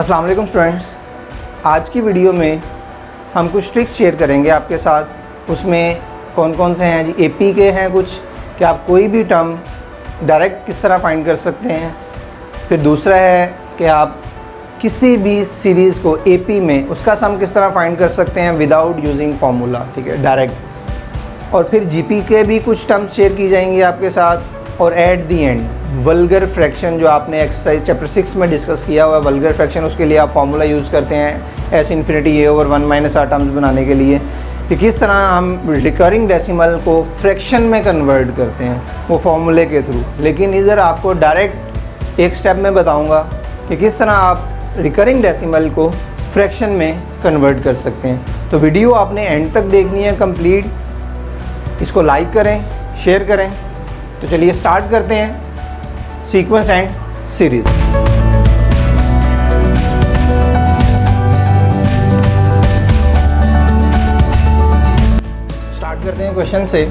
अस्सलाम वालेकुम स्टूडेंट्स, आज की वीडियो में हम कुछ ट्रिक्स शेयर करेंगे आपके साथ। उसमें कौन कौन से हैं जी, एपी के हैं कुछ कि आप कोई भी टर्म डायरेक्ट किस तरह फाइंड कर सकते हैं। फिर दूसरा है कि आप किसी भी सीरीज़ को एपी में उसका सम किस तरह फाइंड कर सकते हैं विदाउट यूजिंग फार्मूला, ठीक है, डायरेक्ट। और फिर जीपी के भी कुछ टर्म्स शेयर की जाएंगी आपके साथ। और at the and vulgar fraction, जो आपने एक्सरसाइज चैप्टर 6 में डिस्कस किया हुआ है वल्गर फ्रैक्शन, उसके लिए आप फार्मूला यूज़ करते हैं S infinity A over 1 minus R terms बनाने के लिए कि किस तरह हम रिकरिंग डेसिमल को फ्रैक्शन में कन्वर्ट करते हैं वो फार्मूले के थ्रू। लेकिन इधर आपको डायरेक्ट एक स्टेप में बताऊंगा कि किस तरह आप रिकरिंग डेसिमल को फ्रैक्शन में कन्वर्ट कर सकते हैं। तो वीडियो आपने एंड तक देखनी है कंप्लीट। इसको लाइक करें, शेयर करें। तो चलिए स्टार्ट करते हैं सीक्वेंस एंड सीरीज। स्टार्ट करते हैं क्वेश्चन से।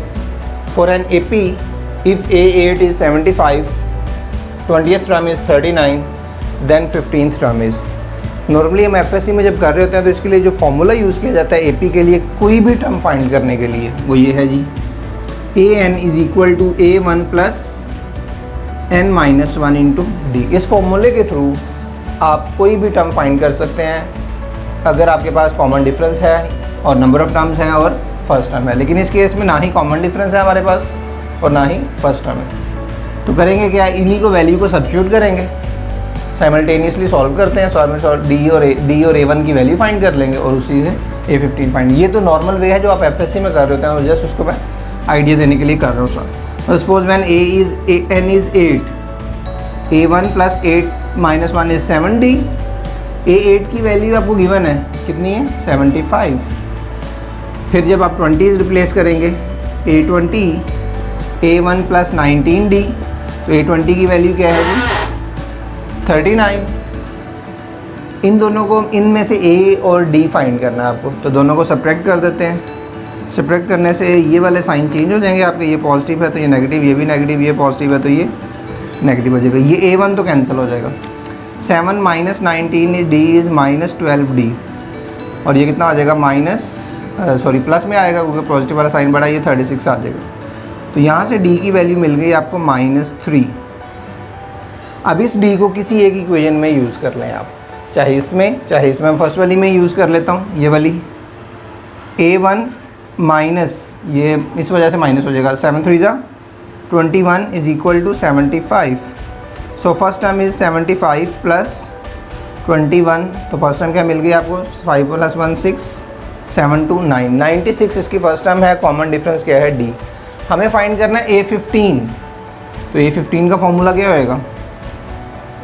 For an AP if A8 is 75, 20th term is 39, then 15th term is. Normally हम एफएससी में जब कर रहे होते हैं तो इसके लिए जो फॉर्मूला यूज़ किया जाता है एपी के लिए कोई भी टर्म फाइंड करने के लिए वो ये है जी, an is equal to a1 plus n minus 1 into D. इस फॉर्मूले के थ्रू आप कोई भी टर्म फाइंड कर सकते हैं अगर आपके पास कॉमन डिफरेंस है और नंबर ऑफ टर्म्स हैं और फर्स्ट टर्म है। लेकिन इस केस में ना ही कॉमन डिफरेंस है हमारे पास और ना ही फर्स्ट टर्म है। तो करेंगे क्या, इन्हीं को वैल्यू को सब्स्टिट्यूट करेंगे, साइमल्टेनियसली सॉल्व करते हैं। डी और a1 की वैल्यू फाइंड कर लेंगे और उसी से a15 फाइंड। ये तो नॉर्मल वे है जो आप एफएससी में कर रहे होते हैं और जस्ट उसको मैं आइडिया देने के लिए कर रहा हूँ sir. Suppose when n is 8, a1 plus 8 minus 1 is 7d। a8 की वैल्यू आपको गिवन है, कितनी है, 75। फिर जब आप 20 रिप्लेस करेंगे, a20 a1 प्लस 19d, तो a20 की वैल्यू क्या है जी, 39। इन दोनों को, इनमें से a और d फाइंड करना है आपको। तो दोनों को सब्ट्रैक्ट कर देते हैं। सब्ट्रैक्ट करने से ये वाले साइन चेंज हो जाएंगे आपके, ये पॉजिटिव है तो ये नेगेटिव, ये भी नेगेटिव, ये पॉजिटिव है तो ये नेगेटिव हो जाएगा। ये a1 तो कैंसिल हो जाएगा। 7 minus 19 d is minus 12d। और ये कितना आ जाएगा, प्लस में आएगा क्योंकि पॉजिटिव वाला साइन बढ़ा, ये 36 आ जाएगा। तो यहाँ से d की वैल्यू मिल गई आपको -3। अब इस d को किसी एक इक्वेशन में यूज़ कर लें आप, चाहे इसमें, फर्स्ट वाली में यूज़ कर लेता हूँ, ये वाली a1 माइनस, ये इस वजह से माइनस हो जाएगा, 7 3 जा 21 is equal to 75। So first term is 75 plus 21। तो फर्स्ट टर्म क्या मिल गई आपको, 5 प्लस 1 6, 7 2 9, 96 इसकी फर्स्ट टर्म है। कॉमन डिफरेंस क्या है, डी। हमें फाइंड करना है a15। तो a15 का फॉर्मूला क्या होएगा,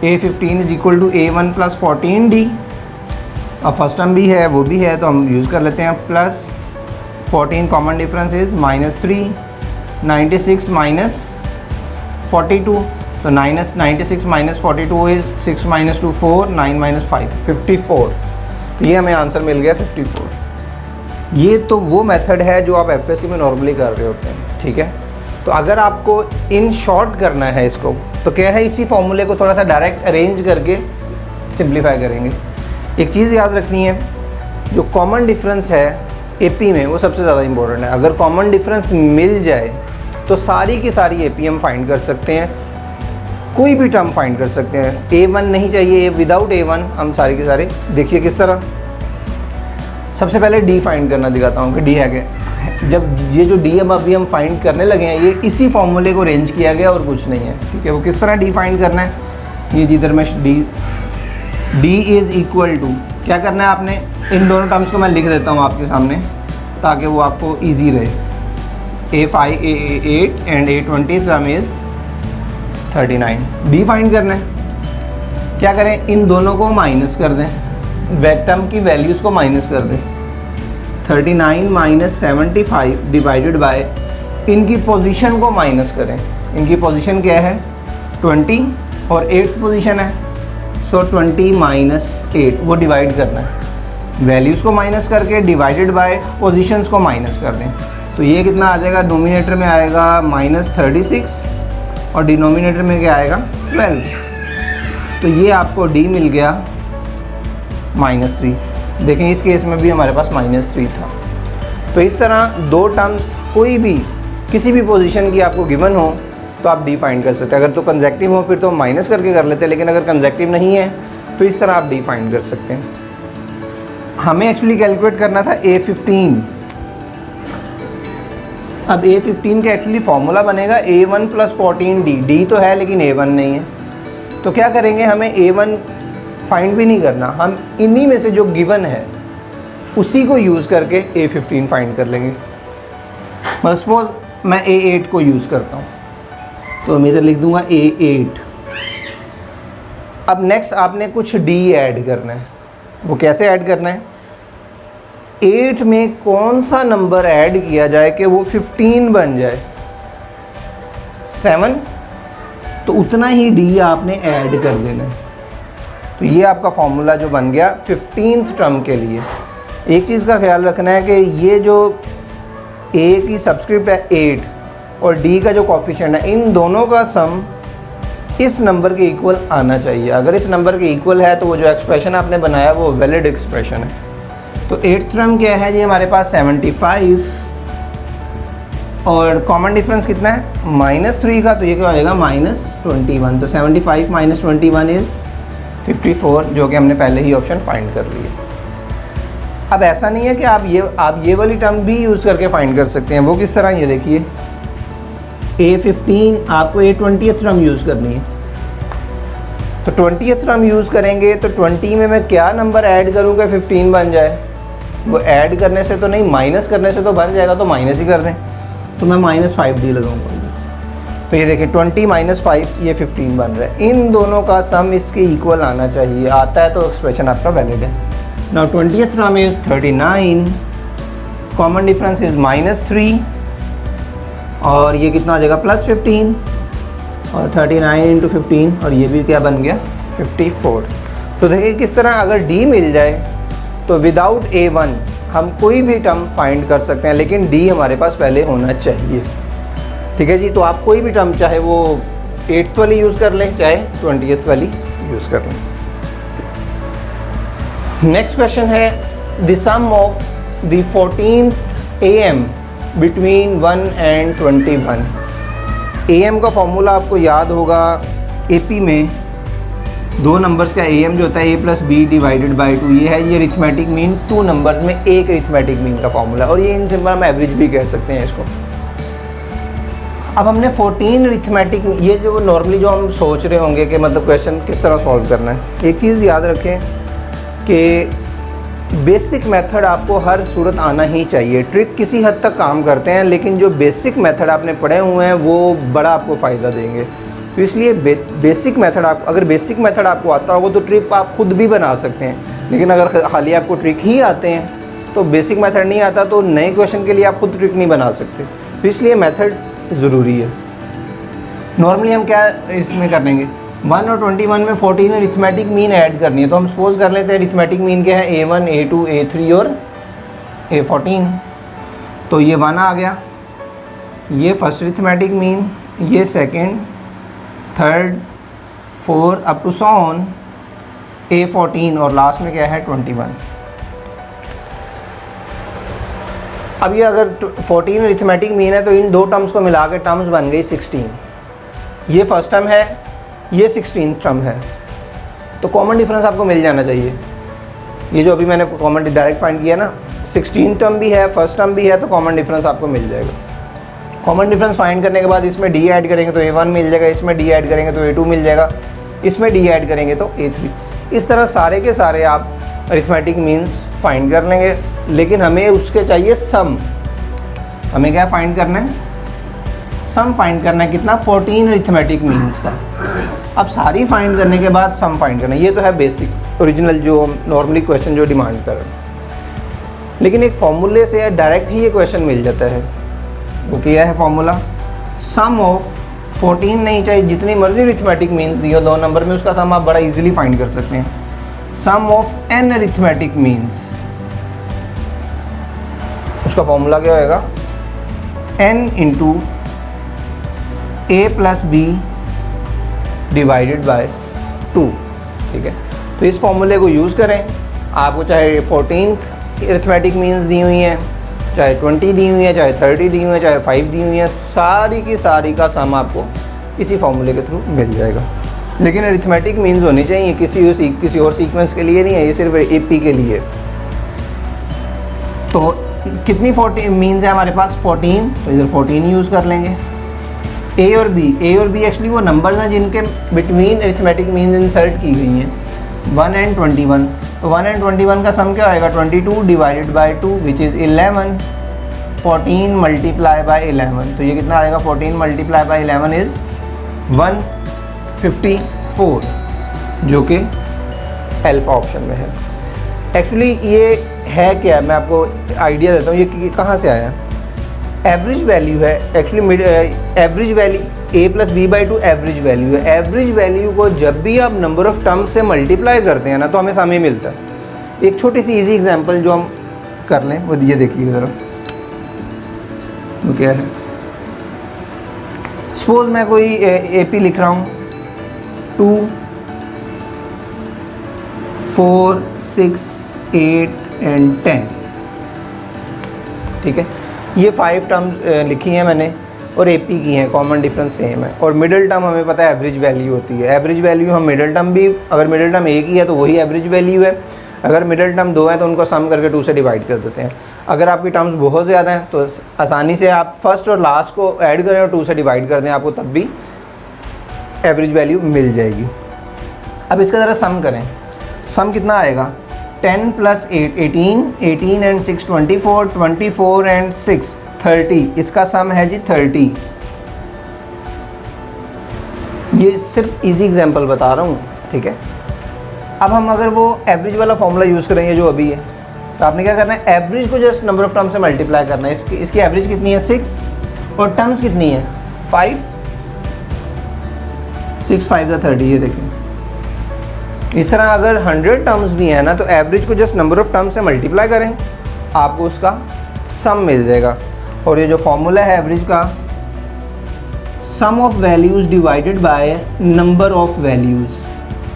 a15 is equal to a1 plus 14d। अब फर्स्ट टर्म भी है वो भी है तो हम यूज़ कर लेते हैं, plus 14 common difference is -3, 96 minus 42। तो 96 माइनस 42 इज 6 माइनस 2 4, 9 माइनस 5 54। तो ये हमें आंसर मिल गया 54। ये तो वो मेथड है जो आप एफएससी में नॉर्मली कर रहे होते हैं, ठीक है। तो अगर आपको इन शॉर्ट करना है इसको तो क्या है, इसी फॉर्मूले को थोड़ा सा डायरेक्ट अरेंज करके सिंप्लीफाई करेंगे। एक चीज़ याद रखनी है, जो कॉमन डिफरेंस है एपी में वो सबसे ज़्यादा इंपॉर्टेंट है। अगर कॉमन डिफरेंस मिल जाए तो सारी की सारी एपी हम फाइंड कर सकते हैं, कोई भी टर्म फाइंड कर सकते हैं। a1 नहीं चाहिए, विदाउट a1 हम सारे के सारे, देखिए किस तरह। सबसे पहले d फाइंड करना दिखाता हूँ कि d है क्या। जब ये जो d अभी हम फाइंड करने लगे हैं, ये इसी फॉर्मूले को अरेंज किया गया और कुछ नहीं है, ठीक है। वो किस तरह d फाइंड करना है, ये जिधर में d इज़ इक्वल टू, क्या करना है आपने, इन दोनों टर्म्स को मैं लिख देता हूँ आपके सामने ताकि वो आपको इजी रहे। a5 a8 and a20 term is 39। d find करना है, क्या करें, इन दोनों को माइनस कर दें, टर्म की वैल्यूज़ को माइनस कर दें। 39 माइनस 75 डिवाइडेड बाय, इनकी पोजीशन को माइनस करें। इनकी पोजीशन क्या है, 20 और 8 पोजीशन है। सो 20 माइनस 8 वो डिवाइड करना है, वैल्यूज़ को माइनस करके डिवाइडेड बाय पोजीशंस को माइनस कर दें। तो ये कितना आ जाएगा, नोमिनेटर में आएगा -36 और डिनोमिनेटर में क्या आएगा 12। तो ये आपको d मिल गया -3। देखें इस केस में भी हमारे पास -3 था। तो इस तरह दो टर्म्स कोई भी किसी भी पोजीशन की आपको गिवन हो तो आप डी फाइंड कर सकते हैं। अगर तो कंसेक्टिव हो फिर तो माइनस करके कर लेते हैं, लेकिन अगर कंसेक्टिव नहीं है तो इस तरह आप डी फाइंड कर सकते हैं। हमें एक्चुअली कैलकुलेट करना था A15। अब A15 का एक्चुअली फॉर्मूला बनेगा A1 + 14D। डी तो है लेकिन A1 नहीं है, तो क्या करेंगे, हमें A1 फाइंड भी नहीं करना, हम इन्हीं में से जो गिवन है उसी को यूज़ करके A15 फाइंड कर लेंगे। मतलब सपोज मैं A8 को यूज़ करता हूँ तो मैं इधर लिख दूंगा A8। अब नेक्स्ट आपने कुछ D ऐड करना है। वो कैसे ऐड करना है, 8 में कौन सा नंबर ऐड किया जाए कि वो 15 बन जाए, 7, तो उतना ही D आपने ऐड कर देना है। तो ये आपका फॉर्मूला जो बन गया 15th टर्म के लिए। एक चीज़ का ख्याल रखना है कि ये जो A की सबस्क्रिप्ट है 8 और D का जो कोफिशिएंट है, इन दोनों का सम इस नंबर के इक्वल आना चाहिए। अगर इस नंबर के इक्वल है तो वो जो एक्सप्रेशन आपने बनाया वो वैलिड एक्सप्रेशन है। तो 8th टर्म क्या है जी, हमारे पास 75 और कॉमन डिफरेंस कितना है -3 का, तो ये क्या हो जाएगा -21। तो 75 - 21 इज़ 54, जो कि हमने पहले ही ऑप्शन फाइंड कर लिया। अब ऐसा नहीं है कि आप ये वाली टर्म भी यूज़ करके फाइंड कर सकते हैं। वो किस तरह, ये देखिए A15 आपको A20th टर्म यूज़ करनी है। तो 20th टर्म यूज़ करेंगे तो 20 में मैं क्या नंबर ऐड करूँ कि 15 बन जाए। वो ऐड करने से तो नहीं, माइनस करने से तो बन जाएगा, तो माइनस ही कर दें। तो मैं -5D लगाऊंगा। तो ये देखिए 20 - 5 ये 15 बन रहा है। इन दोनों का सम इसके इक्वल आना चाहिए, आता है तो एक्सप्रेशन आपका वैलिड है। Now 20th term is 39, common difference is -3 और ये कितना हो जाएगा +15 और 39 × 15 और ये भी क्या बन गया 54। तो देखिए किस तरह अगर D मिल जाए तो विदाउट A1 हम कोई भी टर्म फाइंड कर सकते हैं, लेकिन D हमारे पास पहले होना चाहिए। ठीक है जी, तो आप कोई भी टर्म चाहे वो 8th वाली यूज़ कर लें चाहे 20th वाली यूज़ कर लें। नेक्स्ट क्वेश्चन है the sum of the 14th AM between 1 and 21। AM का फॉर्मूला आपको याद होगा, AP में दो नंबर्स का AM जो होता है A + B / 2, ये है ये अरिथमेटिक मीन, 2 नंबर्स में एक अरिथमेटिक मीन का फॉर्मूला, और ये इन सिंपल हम एवरेज भी कह सकते हैं इसको। अब हमने 14 अरिथमेटिक, ये जो नॉर्मली जो हम सोच रहे होंगे कि मतलब क्वेश्चन किस तरह सॉल्व करना है, एक चीज़ याद रखें कि बेसिक मेथड आपको हर सूरत आना ही चाहिए। ट्रिक किसी हद तक काम करते हैं, लेकिन जो बेसिक मेथड आपने पढ़े हुए हैं वो बड़ा आपको फ़ायदा देंगे। तो इसलिए बेसिक मेथड, आप अगर बेसिक मेथड आपको आता होगा तो ट्रिक आप खुद भी बना सकते हैं, लेकिन अगर खाली आपको ट्रिक ही आते हैं तो बेसिक मेथड नहीं आता तो नए क्वेश्चन के लिए आप खुद ट्रिक नहीं बना सकते। तो इसलिए मेथड ज़रूरी है। नॉर्मली हम क्या इसमें कर लेंगे, 1 और 21 में 14 अरिथमेटिक मीन ऐड करनी है, तो हम सपोज कर लेते हैं अरिथमेटिक मीन क्या है A1 A2 A3 और A14। तो ये 1 आ गया, ये फर्स्ट अरिथमेटिक मीन, ये second, third, fourth up to so on A14 और लास्ट में क्या है 21। अब ये अगर 14 अरिथमेटिक मीन है तो इन दो टर्म्स को मिला के टर्म्स बन गई 16। ये फर्स्ट टर्म है, ये 16th टर्म है, तो कॉमन डिफरेंस आपको मिल जाना चाहिए। ये जो अभी मैंने कॉमन डायरेक्ट फाइंड किया ना, 16 टर्म भी है फर्स्ट टर्म भी है, तो कॉमन डिफरेंस आपको मिल जाएगा। कॉमन डिफरेंस फाइंड करने के बाद इसमें D ऐड करेंगे तो A1 मिल जाएगा, इसमें D ऐड करेंगे तो A2 मिल जाएगा, इसमें D ऐड करेंगे तो A3। इस तरह सारे के सारे आप अरिथमेटिक मीन्स फाइंड कर लेंगे, लेकिन हमें उसके चाहिए सम। हमें क्या फाइंड करना है, सम फाइंड करना है, कितना 14 अरिथमेटिक मीन्स का। अब सारी फाइंड करने के बाद सम फाइंड करना है, ये तो है बेसिक ओरिजिनल जो नॉर्मली क्वेश्चन जो डिमांड कर रहे हैं। लेकिन एक फॉर्मूले से डायरेक्ट ही ये क्वेश्चन मिल जाता है। वो क्या है फॉर्मूला, सम ऑफ 14 नहीं चाहिए जितनी मर्जी अरिथमेटिक मीन्स दी हो दो नंबर में, उसका सम आप बड़ा इजीली फाइंड कर सकते हैं। सम ऑफ n अरिथमेटिक मीन्स, उसका फॉर्मूला क्या होएगा, n इंटू A + B / 2। ठीक है, तो इस फॉर्मूले को यूज़ करें, आपको चाहे 14th अरिथमेटिक मीन्स दी हुई हैं, चाहे 20 दी हुई है, चाहे 30 दी हुई है, चाहे 5 दी हुई है, सारी की सारी का सम आपको इसी फॉर्मूले के थ्रू मिल जाएगा। लेकिन अरिथमेटिक मीन्स होनी चाहिए, किसी और सीक्वेंस के लिए नहीं है, ये सिर्फ एपी के लिए। तो कितनी 14 मीन्स है हमारे पास 14, तो इधर 14 यूज़ कर लेंगे। ए और बी एक्चुअली वो नंबर्स हैं जिनके बिटवीन अरिथमेटिक मीन्स इंसर्ट की गई हैं, 1 and 21। तो 1 and 21 का सम क्या आएगा, 22 divided by 2 which is 11, 14 multiply by 11। तो ये कितना आएगा, 14 मल्टीप्लाई बाई 11 इज़ 154, जो कि एल्फा ऑप्शन में है। एक्चुअली ये है क्या, मैं आपको आइडिया देता हूँ ये कहाँ से आया। एवरेज वैल्यू है actually, average value a plus B by 2 average value है। एवरेज वैल्यू को जब भी आप नंबर ऑफ़ टर्म्स से मल्टीप्लाई करते हैं ना, तो हमें सम ही मिलता है। एक छोटी सी इजी एग्जांपल जो हम कर लें वो ये देखिए ज़रा, वो क्या है। सपोज़ मैं कोई AP लिख रहा हूँ 2, 4, 6, 8 and 10, ठीक है। ये 5 टर्म्स लिखी हैं मैंने और AP की हैं, कॉमन डिफरेंस सेम है। और मिडिल टर्म हमें पता है एवरेज वैल्यू होती है। एवरेज वैल्यू हम मिडिल टर्म भी, अगर मिडिल टर्म एक ही है तो वही एवरेज वैल्यू है, अगर मिडिल टर्म 2 है तो उनको सम करके 2 से डिवाइड कर देते हैं। अगर आपकी टर्म्स बहुत ज़्यादा हैं तो आसानी से आप फर्स्ट और लास्ट को ऐड करें और 2 से डिवाइड कर दें, आपको तब भी एवरेज वैल्यू मिल जाएगी। अब इसका ज़रा सम करें, सम कितना आएगा, 10 प्लस 8 18, 18 एंड 6 24, 24 एंड 6 30, इसका सम है जी 30। ये सिर्फ इजी एग्जांपल बता रहा हूँ, ठीक है। अब हम अगर वो एवरेज वाला फॉर्मूला यूज़ करेंगे जो अभी है, तो आपने क्या करना है, एवरेज को जस्ट नंबर ऑफ टर्म से मल्टीप्लाई करना है। इसकी एवरेज कितनी है 6 और टर्म्स कितनी है 5, 6 5 का 30, ये देखें। इस तरह अगर 100 टर्म्स भी हैं ना, तो एवरेज को जस्ट नंबर ऑफ टर्म्स से मल्टीप्लाई करें, आपको उसका सम मिल जाएगा। और ये जो फॉर्मूला है एवरेज का, sum of values divided by number of values,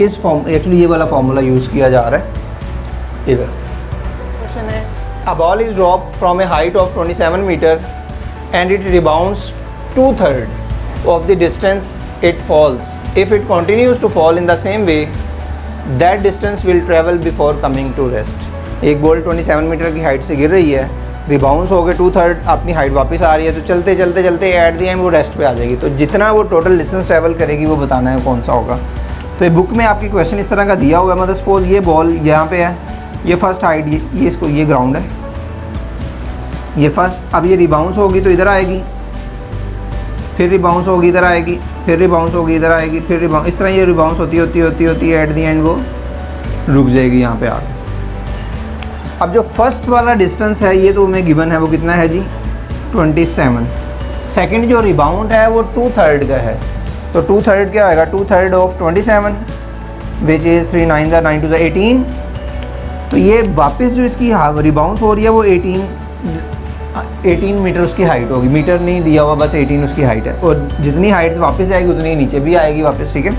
इस एक्चुअली ये वाला फॉर्मूला यूज़ किया जा रहा है इधर। क्वेश्चन है, a ball is drop from a height of 27 metre and it rebounds 2/3 of the distance it falls. If it continues to fall in the same way that distance will travel before coming to rest. एक ball 27 metre की height से गिर रही है, rebounce हो गए 2/3, अपनी height वापस आ रही है, तो चलते चलते चलते एट द एंड वो रेस्ट पे आ जाएगी। तो जितना वो टोटल डिस्टेंस ट्रैवल करेगी वो बताना है कौन सा होगा। तो ये बुक में आपकी क्वेश्चन इस तरह का दिया हुआ है, मतलब सपोज ये बॉल यहाँ पे है, ये फर्स्ट हाइट, ये इसको, ये ग्राउंड है, ये फर्स्ट। अब ये रिबाउंस होगी तो इधर आएगी, फिर रिबाउंस होगी इधर आएगी, फिर रिबाउंस होगी इधर आएगी, फिर रिबाउंस, इस तरह ये रिबाउंस होती एट दी एंड वो रुक जाएगी यहाँ पे आके। अब जो फर्स्ट वाला डिस्टेंस है ये तो हमें गिवन है, वो कितना है जी 27। सेकंड जो रिबाउंड है वो 2/3 का है, तो 2/3 क्या आएगा, 2/3 ऑफ 27 विच इज़ 3 9 9 2 18। तो ये वापस जो इसकी रिबाउंस हो रही है वो 18 मीटर उसकी हाइट होगी, मीटर नहीं दिया हुआ, बस 18 उसकी हाइट है। और जितनी हाइट वापस जाएगी उतनी नीचे भी आएगी वापस, ठीक है।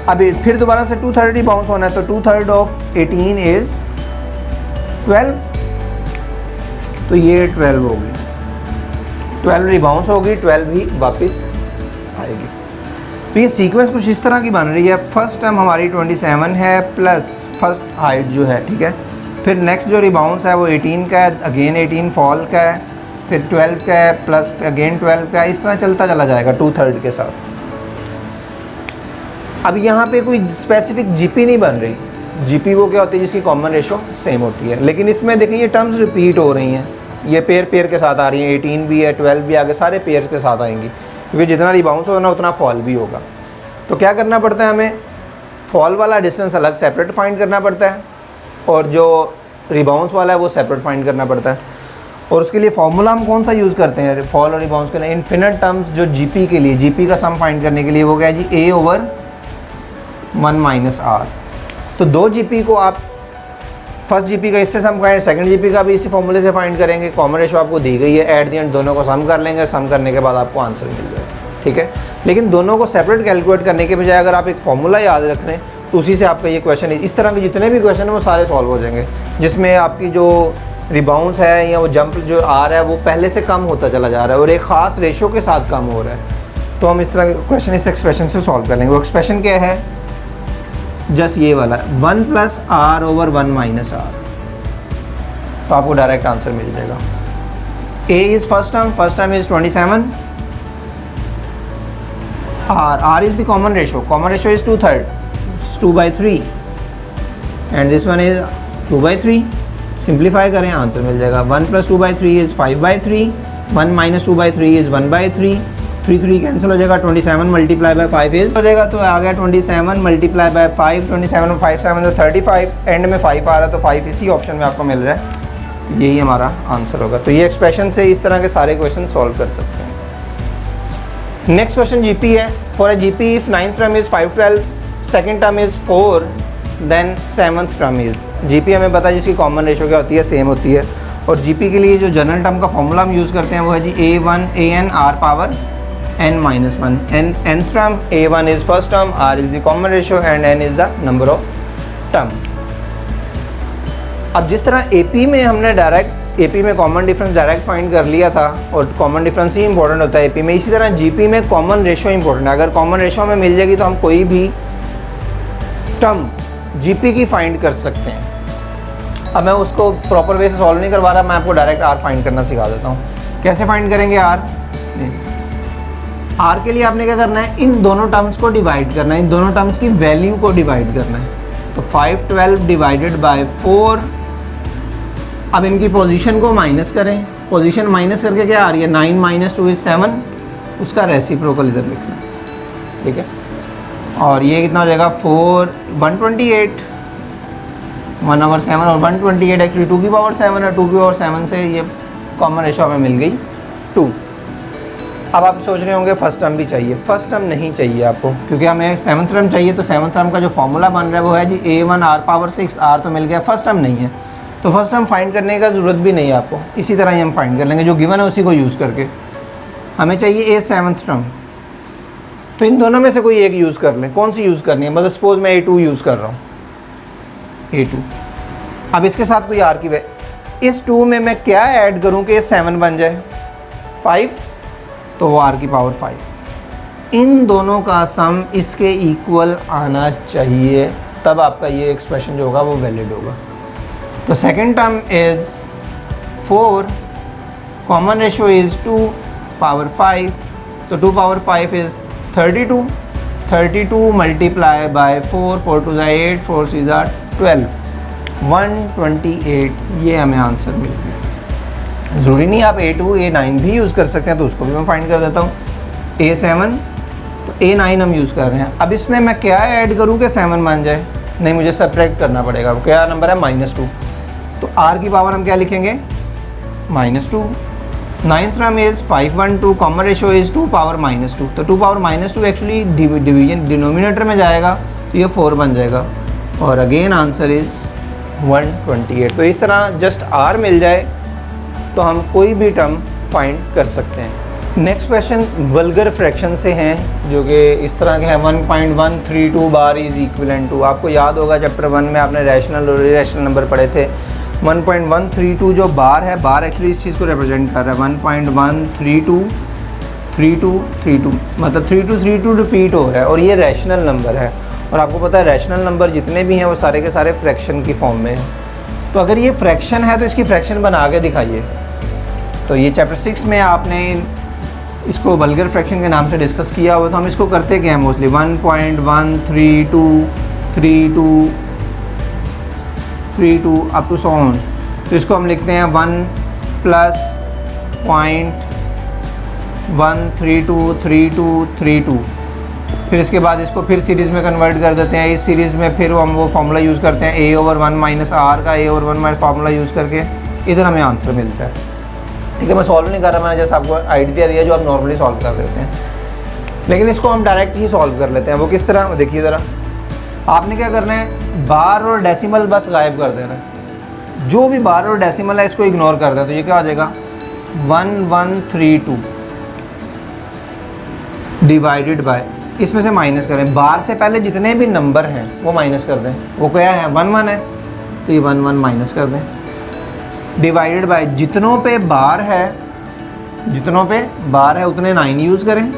अब फिर दोबारा से 2/3 रिबाउंस होना है, तो 2/3 ऑफ 18 इज़ 12, तो ये 12 होगी, 12 रिबाउंस होगी, 12 ही वापस आएगी। तो ये सीक्वेंस कुछ इस तरह की बन रही है। फर्स्ट टर्म हमारी 27 है प्लस फर्स्ट हाइट जो है, ठीक है। फिर नेक्स्ट जो रिबाउंस है वो 18 का है, अगेन 18 फॉल का है, फिर 12 का है, प्लस अगेन 12 का है, इस तरह चलता चला जाएगा 2/3 के साथ। अब यहाँ पे कोई स्पेसिफिक जीपी नहीं बन रही। जीपी वो क्या होती है, जिसकी कॉमन रेशो सेम होती है। लेकिन इसमें देखिए ये टर्म्स रिपीट हो रही हैं, ये पेयर के साथ आ रही हैं, 18 भी है, 12 भी आगे, सारे पेयर्स के साथ आएंगी, क्योंकि जितना रिबाउंस होगा उतना फॉल भी होगा। तो क्या करना पड़ता है हमें, फॉल वाला डिस्टेंस अलग सेपरेट फाइंड करना पड़ता है, और जो रिबाउंस वाला है वो सेपरेट फाइंड करना पड़ता है। और उसके लिए फॉर्मूला हम कौन सा यूज़ करते हैं फॉल और रिबाउंस के लिए, इन्फिनिट टर्म्स जो जीपी के लिए, जीपी का सम फाइंड करने के लिए वो क्या है जी, a/1 - r। तो दो जीपी को आप फर्स्ट जीपी का इससे सम करें, सेकंड जीपी का भी इसी फॉर्मूले से फाइंड करेंगे। कॉमन रेशो आपको दी गई है, एट द एंड दोनों को सम कर लेंगे, सम करने के बाद आपको आंसर मिल जाएगा, ठीक है। लेकिन दोनों को सेपरेट कैलकुलेट करने के बजाय अगर आप एक फॉर्मूला याद रख लें, उसी से आपका ये क्वेश्चन है। इस तरह के जितने भी क्वेश्चन हैं वो सारे सॉल्व हो जाएंगे, जिसमें आपकी जो रिबाउंस है या वो जंप जो आ रहा है वो पहले से कम होता चला जा रहा है और एक ख़ास रेशो के साथ कम हो रहा है। तो हम इस तरह के क्वेश्चन इस एक्सप्रेशन से सॉल्व कर लेंगे। वो एक्सप्रेशन क्या है, जस्ट ये वाला 1 + r/1 - r। तो आपको डायरेक्ट आंसर मिल जाएगा। a is first term is 27, r is the common ratio is 2/3, 2/3 and this one is 2/3। Simplify करें, आंसर मिल जाएगा। 1 + 2/3 इज़ 5/3, 1 - 2/3 इज़ 1/3, 3 कैंसिल हो जाएगा, 27 × 5 इज़ हो जाएगा। तो आ गया 27 × 5, 27 5 7 तो 35, एंड में 5 आ रहा है तो 5 इसी ऑप्शन में आपको मिल रहा है, तो यही हमारा आंसर होगा। तो ये एक्सप्रेशन से इस तरह के सारे क्वेश्चन सॉल्व कर सकते हैं। नेक्स्ट क्वेश्चन जीपी है। For a GP if 9th term is 512, second term is 4, then 7th term is. GP हमें पता है जिसकी कॉमन रेशो क्या होती है, सेम होती है। और जीपी के लिए जो जनरल टर्म का फॉर्मूला हम यूज़ करते हैं वो है जी a1 r⁻n - 1। nth term a1 is first term, r is the common ratio and n is the number of term। अब जिस तरह AP में हमने AP में कॉमन डिफरेंस डायरेक्ट फाइंड कर लिया था और कॉमन डिफरेंस ही इंपॉर्टेंट होता है AP में, इसी तरह GP में कॉमन रेशो इंपॉर्टेंट है। अगर कॉमन रेशो हमें मिल जाएगी तो हम कोई भी टर्म GP की फाइंड कर सकते हैं। अब मैं उसको प्रॉपर वे से सॉल्व नहीं करवा रहा, मैं आपको डायरेक्ट R फाइंड करना सिखा देता हूँ। कैसे फाइंड करेंगे R के लिए आपने क्या करना है, इन दोनों टर्म्स को डिवाइड करना है, इन दोनों टर्म्स की वैल्यू को डिवाइड करना है। तो 512 डिवाइडेड बाय 4। अब इनकी पोजीशन को माइनस करें, पोजीशन माइनस करके क्या आ रही है, 9 - 2 इज़ 7, उसका रेसिप्रोकल इधर लिखना है, ठीक है। और ये कितना हो जाएगा 128, 1/7 और 128 एक्चुअली 2⁻7 है, 2⁻7 से ये कॉमन रेशो हमें मिल गई 2। अब आप सोच रहे होंगे फर्स्ट टर्म भी चाहिए, फर्स्ट टर्म नहीं चाहिए आपको, क्योंकि हमें 7th टर्म चाहिए। तो 7th टर्म का जो फॉर्मूला बन रहा है वो है जी a1 r⁻6, r तो मिल गया, फर्स्ट टर्म नहीं है, तो फर्स्ट टर्म फाइंड करने का ज़रूरत भी नहीं है आपको, इसी तरह ही हम फाइंड कर लेंगे, जो गिवन है उसी को यूज़ करके। हमें चाहिए a 7th टर्म, तो इन दोनों में से कोई एक यूज़ कर लें। कौन सी यूज़ करनी है, मतलब सपोज मैं a2 यूज़ कर रहा हूँ, a2। अब इसके साथ कोई r की इस 2 में मैं क्या ऐड करूँ कि 7 बन जाए, 5, तो वो r⁻5। इन दोनों का सम इसके इक्वल आना चाहिए, तब आपका ये एक्सप्रेशन जो होगा वो वैलिड होगा। तो second term is 4, common ratio is 2⁻5, तो 2⁻5 इज़ 32, 32 मल्टीप्लाई बाय 4, 4 2 8, 4 6 12, 128, ये हमें आंसर मिल गया। ज़रूरी नहीं आप a2 a9 भी यूज़ कर सकते हैं, तो उसको भी मैं फाइंड कर देता हूँ। a7 तो a9 हम यूज़ कर रहे हैं। अब इसमें मैं क्या ऐड करूँ कि 7 बन जाए, नहीं, मुझे सब्ट्रैक्ट करना पड़ेगा। क्या नंबर है, -2, तो r की पावर हम क्या लिखेंगे, -2। 9th term is 512, common ratio is 2⁻−2, तो 2⁻−2 एक्चुअली डिवीजन डिनोमिनेटर में जाएगा, तो ये 4 बन जाएगा, और अगेन आंसर इज़ 128। तो इस तरह जस्ट r मिल जाए तो हम कोई भी टर्म फाइंड कर सकते हैं। नेक्स्ट क्वेश्चन वल्गर फ्रैक्शन से हैं, जो कि इस तरह के हैं। 1.132 बार इज़ इक्विवेलेंट टू, आपको याद होगा चैप्टर 1 में आपने रैशनल और इरेशनल नंबर पढ़े थे। 1.132 जो बार है, बार एक्चुअली इस चीज़ को रिप्रेजेंट कर रहा है। 1.132 मतलब 3232 रिपीट हो रहा है, और ये रैशनल नंबर है। और आपको पता है रैशनल नंबर जितने भी हैं वो सारे के सारे फ्रैक्शन की फॉर्म में हैं। तो अगर ये फ्रैक्शन है तो इसकी फ्रैक्शन बना के दिखाइए। तो ये चैप्टर 6 में आपने इसको वल्गर फ्रैक्शन के नाम से डिस्कस किया हुआ, तो हम इसको करते क्या है mostly 1.13232 up to so on. तो इसको हम लिखते हैं 1 + 0.1323232। फिर इसके बाद इसको फिर सीरीज़ में कन्वर्ट कर देते हैं। इस सीरीज़ में फिर हम वो फार्मूला यूज़ करते हैं a/1 - r का a/1 फार्मूला यूज़ करके, इधर हमें आंसर मिलता है। ठीक है, मैं सॉल्व नहीं कर रहा, मैंने जैसे आपको आइडिया दिया जो आप नॉर्मली सॉल्व कर देते हैं, लेकिन इसको हम डायरेक्ट ही सॉल्व कर लेते हैं। वो किस तरह, देखिए ज़रा, आपने क्या करना है, बार और डेसिमल बस गायब कर देना है। जो भी बार और डेसिमल है इसको इग्नोर कर दें, तो ये क्या हो जाएगा 1132 डिवाइडेड बाय इसमें से माइनस करें, बार से पहले जितने भी नंबर हैं वो माइनस कर दें। वो क्या है, 1 1 है, तो ये 1 1 माइनस कर दें, डिवाइडेड बाय जितनों पे बार है, जितनों पे बार है उतने 9 यूज़ करें,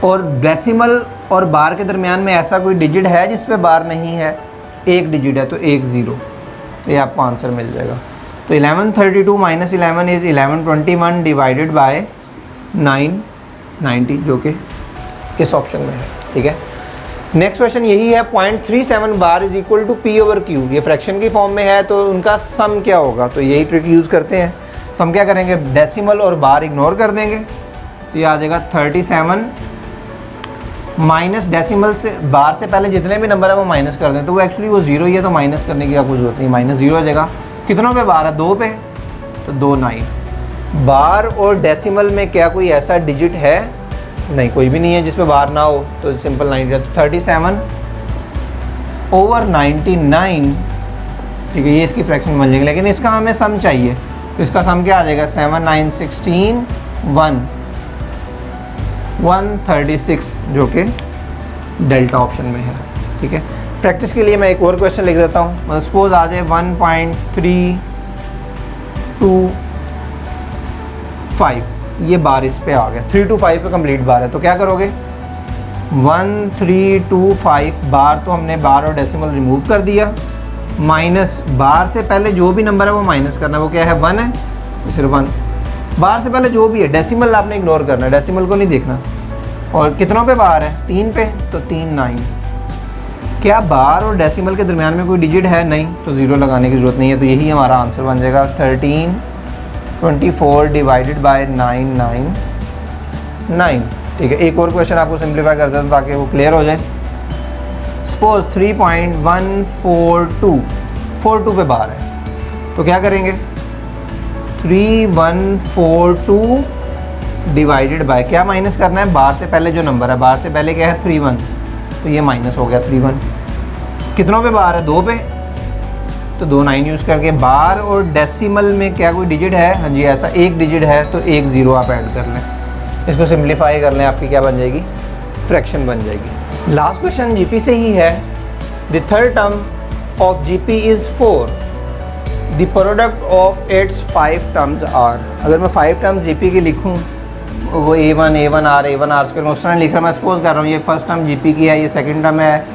और डेसिमल और बार के दरमियान में ऐसा कोई डिजिट है जिस पे बार नहीं है, एक डिजिट है तो 1 0, तो ये आपको आंसर मिल जाएगा। तो 1132 माइनस 11 इज़ 1121 डिवाइडेड बाय 990, जो कि इस ऑप्शन में है। ठीक है, नेक्स्ट क्वेश्चन यही है, 0.37 bar is equal to P over Q. ये फ्रैक्शन की फॉर्म में है तो उनका सम क्या होगा, तो यही ट्रिक यूज़ करते हैं। तो हम क्या करेंगे, डेसिमल और बार इग्नोर कर देंगे, तो ये आ जाएगा 37 माइनस डेसिमल से बार से पहले जितने भी नंबर है वो माइनस कर दें, तो वो एक्चुअली वो 0 ही है, तो माइनस करने की कुछ जरूरत नहीं, माइनस 0 हो जाएगा। कितनों पे बार है, 2 पे, तो 2 9। बार और डेसिमल में क्या कोई ऐसा डिजिट है, नहीं, कोई भी नहीं है जिस पे बार ना हो, तो सिंपल 9 37 ओवर 99। ठीक है, ये इसकी फ्रैक्शन बन जाएगी, लेकिन इसका हमें सम चाहिए, तो इसका सम क्या आ जाएगा, 7 9 16 136, जो कि डेल्टा ऑप्शन में है। ठीक है, प्रैक्टिस के लिए मैं एक और क्वेश्चन लिख देता हूँ। सपोज आ जाए 1.325, ये बार इस पे आ गया, 325 पे कंप्लीट बार है, तो क्या करोगे, 1325 बार, तो हमने बार और डेसिमल रिमूव कर दिया, माइनस बार से पहले जो भी नंबर है वो माइनस करना है, वो क्या है, 1 है, तो सिर्फ 1। बार से पहले जो भी है, डेसिमल आपने इग्नोर करना है, डेसिमल को नहीं देखना। और कितनों पे बार है, 3 पे, तो 3 9। क्या बार और डेसिमल के दरमियान में कोई डिजिट है, नहीं, तो 0 लगाने की ज़रूरत नहीं है, तो यही हमारा आंसर बन जाएगा 1324 डिवाइडेड बाय 999। ठीक है, एक और क्वेश्चन आपको सिंप्लीफाई कर देता हूँ ताकि वो क्लियर हो जाए। सपोज 3.142 पे बार है, तो क्या करेंगे, 3142 डिवाइडेड बाय, क्या माइनस करना है, बार से पहले जो नंबर है, बार से पहले क्या है, 31, तो ये माइनस हो गया 31। कितनों पे बार है, 2 पे, तो 2 9 यूज़ करके। बार और डेसिमल में क्या कोई डिजिट है, हाँ जी, ऐसा एक डिजिट है, तो 1 0 आप ऐड कर लें, इसको सिंप्लीफाई कर लें, आपकी क्या बन जाएगी, फ्रैक्शन बन जाएगी। लास्ट क्वेश्चन जीपी से ही है, the third term of GP is 4, the product of its 5 terms are. अगर मैं 5 टर्म्स जीपी की लिखूँ, वो A1 A1R स्क्वायर, उस तरह लिख रहा, मैं सपोज कर रहा हूँ, ये फर्स्ट टर्म जीपी की है, ये सेकंड टर्म है,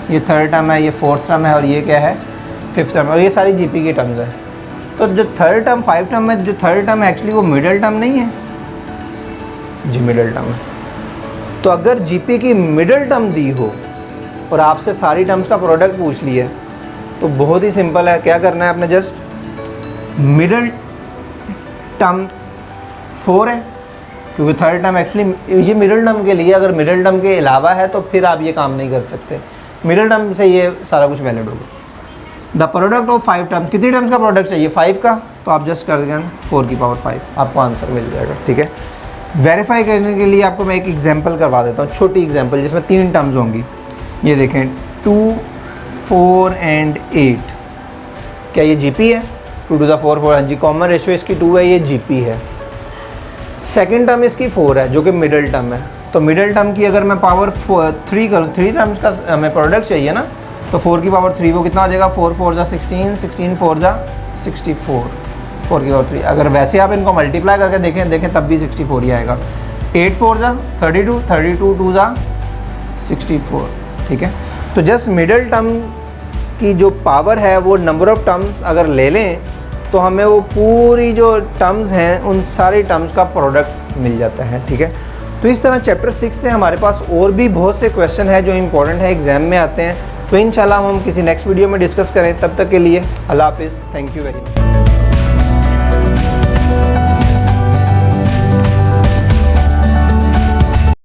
ये थर्ड टर्म है, ये फोर्थ टर्म है, और ये क्या है, फिफ्थ टर्म है, और ये सारी जीपी की टर्म्स है। तो जो थर्ड टर्म 5 टर्म है, जो थर्ड टर्म है एक्चुअली वो मिडल टर्म नहीं है जी, मिडल टर्म है। तो अगर जीपी की मिडल टर्म दी हो और आपसे सारी टर्म्स का प्रोडक्ट पूछ लिया, तो बहुत ही सिंपल है, क्या करना है आपने, जस्ट मिडल टर्म 4 है, क्योंकि थर्ड टर्म एक्चुअली ये मिडिल टर्म के लिए, अगर मिडिल टर्म के अलावा है तो फिर आप ये काम नहीं कर सकते, मिडिल टर्म से ये सारा कुछ वैलिड होगा। द प्रोडक्ट ऑफ 5 टर्म्स, कितनी टर्म्स का प्रोडक्ट चाहिए, 5 का, तो आप जस्ट कर देंगे 4 की पावर 5, आपको आंसर मिल जाएगा। ठीक है, वेरीफाई करने के लिए आपको मैं एक एग्जांपल करवा देता हूँ, छोटी एग्जांपल, जिसमें 3 टर्म्स होंगी। ये देखें, 2 4 एंड 8, क्या ये जीपी है, 2 2 4 4, हाँ जी, कॉमन रेशियो इसकी 2 है, ये जीपी है। सेकेंड टर्म इसकी 4 है, जो कि मिडिल टर्म है, तो मिडिल टर्म की अगर मैं पावर 3 करूँ, 3 टर्म्स का हमें प्रोडक्ट चाहिए ना, तो 4 की पावर 3, वो कितना हो जाएगा, 4 4 जा 16, 16 4 जा 64, 4 की पावर 3। अगर वैसे आप इनको मल्टीप्लाई करके देखें तब भी 64 ही आएगा। 8 4 जा 32, 32 2 जा 64। ठीक है, तो जस्ट मिडिल टर्म की जो पावर है वो नंबर ऑफ़ टर्म्स अगर ले लें तो हमें वो पूरी जो टर्म्स हैं उन सारी टर्म्स का प्रोडक्ट मिल जाता है। ठीक है, तो इस तरह चैप्टर 6 से हमारे पास और भी बहुत से क्वेश्चन हैं जो इंपॉर्टेंट है, एग्जाम में आते हैं। तो इंशाल्लाह हम किसी नेक्स्ट वीडियो में डिस्कस करें। तब तक के लिए अल्लाह हाफिज़, थैंक यू वेरी मच।